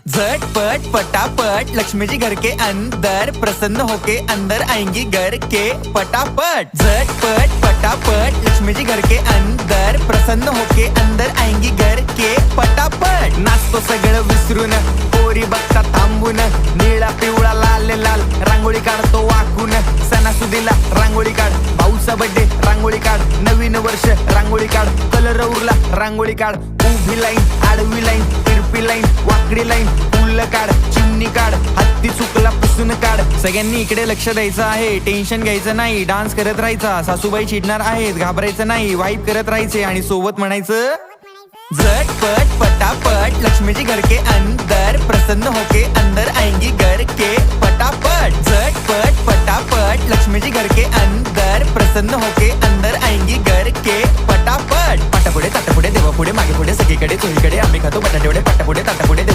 झटपट पटापट लक्ष्मी जी घर के अंदर प्रसन्न होके अंदर आएंगी घर के पटापट। झटपट पटापट लक्ष्मी जी घर के अंदर प्रसन्न होके अंदर आएंगी घर के पटापट। नाचतो सगळं विसरून पोरी बघता थांबून निळा पिवळा लाल लाल रांगोळी काढतो वाकून। सणासुदीला रांगोळी काढ, भाऊचा बर्थडे रांगोळी काढ, नवीन वर्ष रांगोळी काढ, कलर उरला रांगोळी काढ, उभी लाईन आडवी लाईन तिरपी लाईन वाकडी लाईन फुल काढ, चिमणी काढ, हत्ती चुकला पुसून काढ। सगळ्यांनी इकडे लक्ष द्यायचं आहे, टेन्शन घ्यायचं नाही, डान्स करत राहायचा। सासूबाई चिडणार आहेत, घाबरायचं नाही, वाईप करत राहायचे आणि सोबत म्हणायचं झटपट पटापट लक्ष्मी जी घर के अंदर प्रसन्न होके अंदर आएंगी घर के पटापट। झटपट पटापट लक्ष्मी जी घर के अंदर प्रसन्न होके अंदर आएंगी घर के पटापट। पाटापुढे ताटापुढे देवापुढे मागे पुढे सगळीकडे चोहीकडे आम्ही खातो बटाटेवडे पाटापुढे ताटापुढे देवा